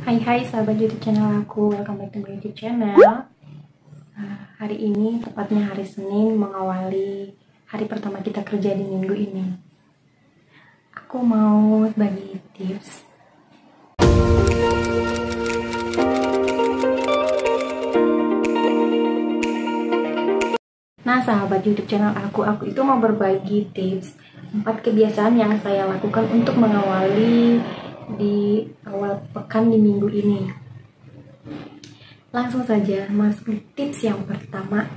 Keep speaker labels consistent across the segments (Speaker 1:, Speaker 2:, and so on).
Speaker 1: Hai sahabat YouTube channel aku, welcome back to my YouTube channel. Hari ini tepatnya hari Senin mengawali hari pertama kita kerja di minggu ini. Aku mau bagi tips. Nah sahabat YouTube channel aku itu mau berbagi tips 4 kebiasaan yang saya lakukan untuk mengawali di awal pekan di minggu ini. Langsung saja masuk di tips yang pertama.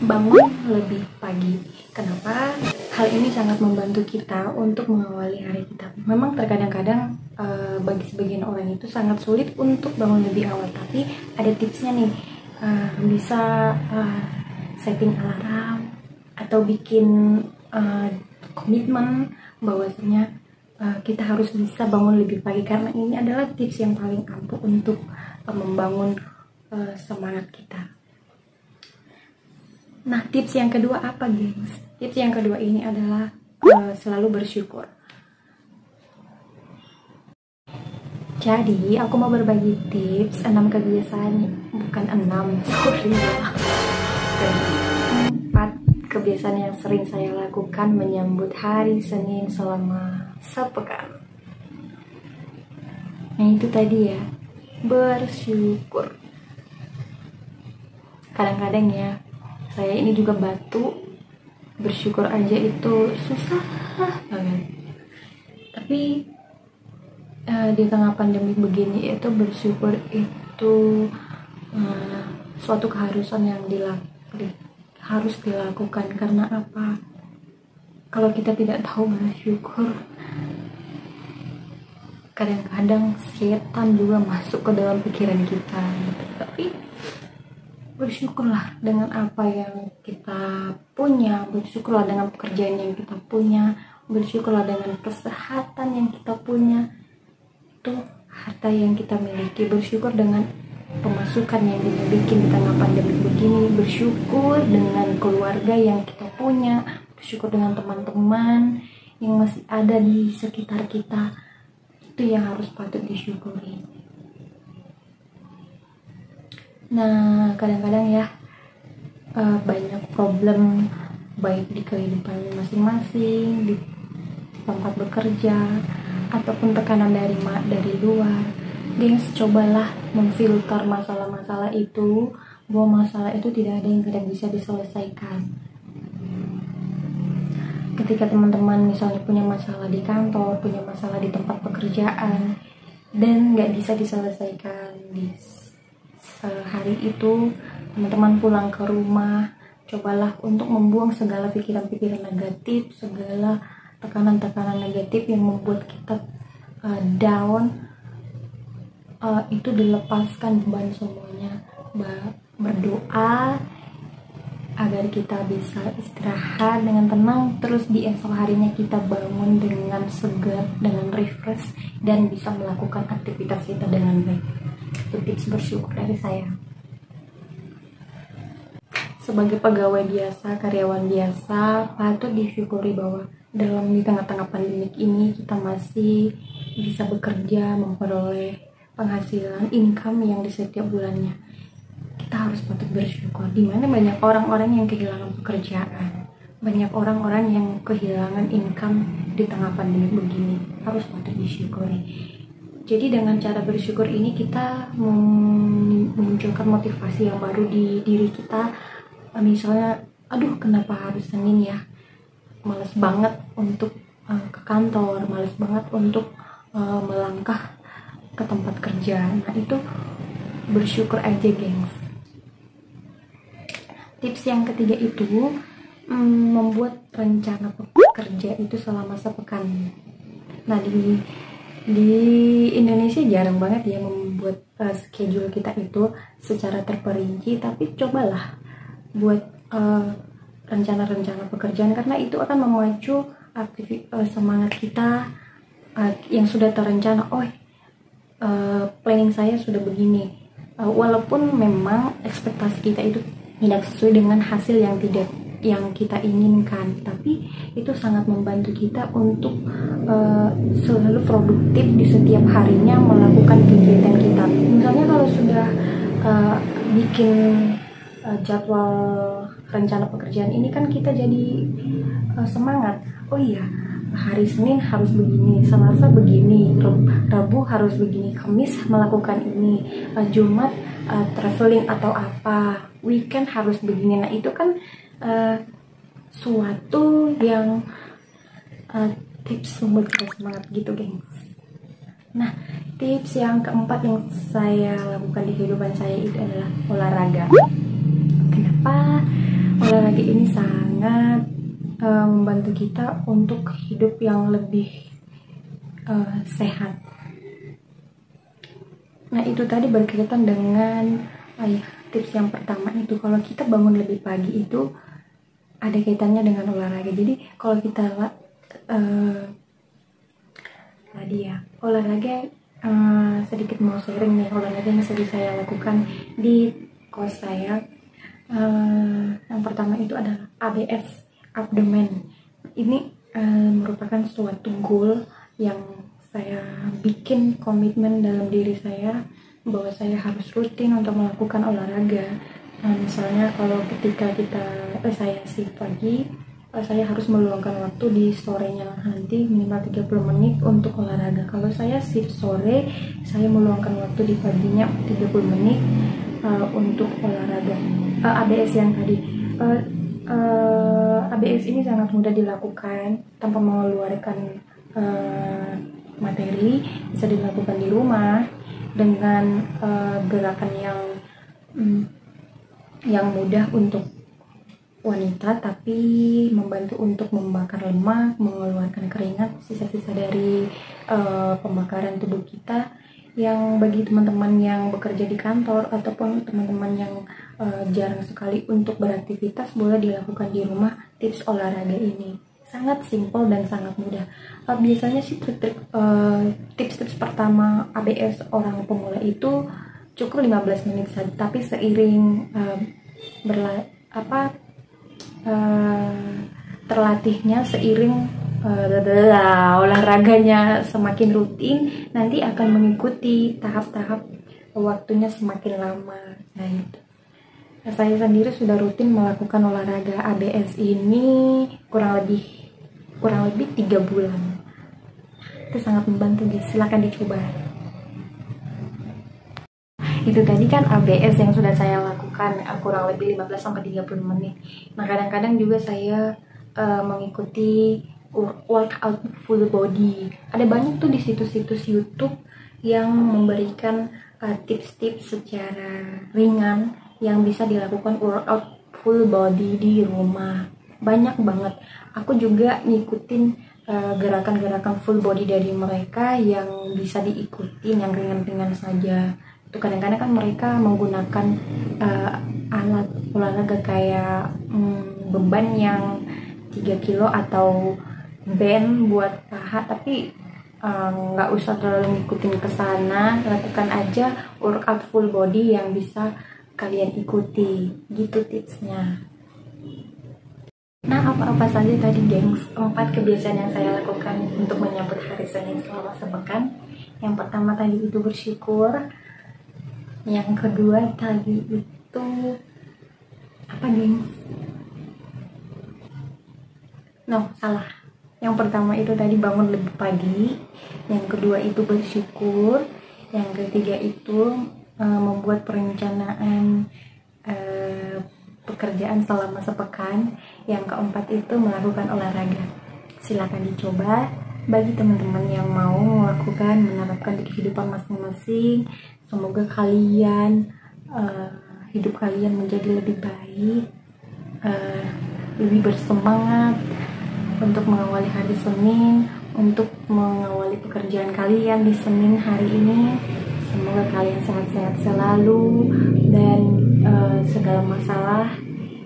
Speaker 1: Bangun lebih pagi. Kenapa? Hal ini sangat membantu kita untuk mengawali hari kita. Memang terkadang-kadang bagi sebagian orang itu sangat sulit untuk bangun lebih awal, tapi ada tipsnya nih. Bisa setting alarm atau bikin komitmen bahwasanya kita harus bisa bangun lebih pagi, karena ini adalah tips yang paling ampuh untuk membangun semangat kita. Nah, tips yang kedua apa, gengs? Tips yang kedua ini adalah selalu bersyukur. Jadi, aku mau berbagi tips 6 kebiasaan, bukan 6, sorry ya. 4 kebiasaan yang sering saya lakukan menyambut hari Senin selama sepekan. Nah itu tadi ya, bersyukur. Kadang-kadang ya, saya ini juga batu, bersyukur aja itu susah banget. Tapi di tengah pandemi begini itu bersyukur itu suatu keharusan yang harus dilakukan. Karena apa? Kalau kita tidak tahu bersyukur, kadang-kadang setan juga masuk ke dalam pikiran kita. Tapi bersyukurlah dengan apa yang kita punya, bersyukurlah dengan pekerjaan yang kita punya, bersyukurlah dengan kesehatan yang kita punya, itu harta yang kita miliki. Bersyukur dengan pemasukan yang dimiliki di tengah pandemi begini, bersyukur dengan keluarga yang kita punya, bersyukur dengan teman-teman yang masih ada di sekitar kita. Itu yang harus patut disyukuri. Nah, kadang-kadang ya banyak problem baik di kehidupan masing-masing, di tempat bekerja, ataupun tekanan dari luar. Gengs, cobalah memfilter masalah-masalah itu, bahwa masalah itu tidak ada yang tidak bisa diselesaikan. Ketika teman-teman misalnya punya masalah di kantor, punya masalah di tempat pekerjaan, dan nggak bisa diselesaikan di sehari itu, teman-teman pulang ke rumah, cobalah untuk membuang segala pikiran-pikiran negatif, segala tekanan-tekanan negatif yang membuat kita down. Itu dilepaskan beban semuanya. Berdoa agar kita bisa istirahat dengan tenang, terus di esok harinya kita bangun dengan segar, dengan refresh, dan bisa melakukan aktivitas kita dengan baik. Itu tips bersyukur dari saya. Sebagai pegawai biasa, karyawan biasa, patut disyukuri bahwa di tengah-tengah pandemik ini kita masih bisa bekerja, memperoleh penghasilan, income yang di setiap bulannya. Kita harus patut bersyukur. Dimana banyak orang-orang yang kehilangan pekerjaan, banyak orang-orang yang kehilangan income di tengah pandemi begini, harus patut disyukuri. Jadi dengan cara bersyukur ini kita memunculkan motivasi yang baru di diri kita. Misalnya, aduh kenapa harus Senin ya, males banget untuk ke kantor, males banget untuk melangkah ke tempat kerja. Nah itu bersyukur aja, gengs. Tips yang ketiga itu membuat rencana kerja itu selama sepekan. Nah di Indonesia jarang banget ya membuat schedule kita itu secara terperinci, tapi cobalah buat rencana-rencana pekerjaan, karena itu akan memacu semangat kita yang sudah terencana. Planning saya sudah begini, walaupun memang ekspektasi kita itu tidak sesuai dengan hasil yang yang kita inginkan, tapi itu sangat membantu kita untuk selalu produktif di setiap harinya melakukan kegiatan kita. Misalnya kalau sudah bikin jadwal rencana pekerjaan ini kan kita jadi semangat. Oh iya, hari Senin harus begini, Selasa begini, Rabu harus begini, Kamis melakukan ini, Jumat traveling atau apa, weekend harus begini. Nah itu kan suatu yang tips membuat kita semangat gitu, gengs. Nah, tips yang keempat yang saya lakukan di kehidupan saya itu adalah olahraga. Kenapa? Olahraga ini sangat membantu kita untuk hidup yang lebih sehat. Nah, itu tadi berkaitan dengan tips yang pertama itu, kalau kita bangun lebih pagi itu ada kaitannya dengan olahraga. Jadi kalau kita olahraga sedikit mau sharing nih, olahraga yang sering saya lakukan di kos saya. Yang pertama itu adalah ABS, abdomen. Ini merupakan suatu goal yang saya bikin komitmen dalam diri saya bahwa saya harus rutin untuk melakukan olahraga. Misalnya kalau ketika saya shift pagi, saya harus meluangkan waktu di sorenya nanti minimal 30 menit untuk olahraga. Kalau saya shift sore, saya meluangkan waktu di paginya 30 menit untuk olahraga. ABS yang tadi, ABS ini sangat mudah dilakukan tanpa mengeluarkan materi, bisa dilakukan di rumah dengan gerakan yang mudah untuk wanita, tapi membantu untuk membakar lemak, mengeluarkan keringat, sisa-sisa dari pembakaran tubuh kita. Yang bagi teman-teman yang bekerja di kantor ataupun teman-teman yang jarang sekali untuk beraktivitas, boleh dilakukan di rumah tips olahraga ini. Sangat simpel dan sangat mudah. Biasanya sih trik-trik tips-tips pertama ABS orang pemula itu cukup 15 menit saja, tapi seiring terlatihnya, seiring olahraganya semakin rutin, nanti akan mengikuti tahap-tahap waktunya semakin lama. Nah itu, saya sendiri sudah rutin melakukan olahraga ABS ini kurang lebih 3 bulan. Itu sangat membantu guys, silahkan dicoba. Itu tadi kan ABS yang sudah saya lakukan kurang lebih 15-30 menit. Nah kadang-kadang juga saya mengikuti workout full body. Ada banyak tuh di situs-situs YouTube yang memberikan tips-tips secara ringan yang bisa dilakukan workout full body di rumah. Banyak banget. Aku juga ngikutin gerakan-gerakan full body dari mereka yang bisa diikuti, yang ringan-ringan saja. Itu kadang-kadang kan mereka menggunakan alat olahraga kayak beban yang 3 kilo atau band buat paha, tapi nggak usah terlalu ngikutin ke sana, lakukan aja workout full body yang bisa kalian ikuti, gitu tipsnya. Nah, apa-apa saja tadi gengs 4 kebiasaan yang saya lakukan untuk menyambut hari Senin selama sepekan. Yang pertama tadi itu bersyukur, yang kedua tadi itu apa gengs? No, salah. Yang pertama itu tadi bangun lebih pagi, yang kedua itu bersyukur, yang ketiga itu membuat perencanaan pekerjaan selama sepekan, yang keempat itu melakukan olahraga. Silakan dicoba bagi teman-teman yang mau melakukan, menerapkan di kehidupan masing-masing. Semoga kalian hidup kalian menjadi lebih baik, lebih bersemangat untuk mengawali hari Senin, untuk mengawali pekerjaan kalian di Senin hari ini. Semoga kalian sehat-sehat selalu dan segala masalah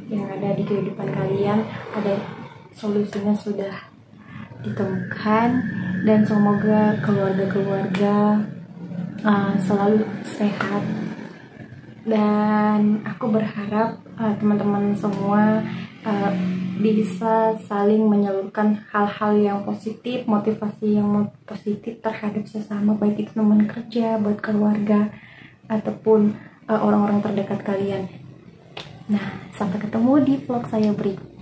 Speaker 1: yang ada di kehidupan kalian ada solusinya sudah ditemukan, dan semoga keluarga-keluarga selalu sehat. Dan aku berharap teman-teman semua bisa saling menyalurkan hal-hal yang positif, motivasi yang positif terhadap sesama, baik itu teman kerja, buat keluarga, ataupun orang-orang terdekat kalian. Nah, sampai ketemu di vlog saya berikutnya.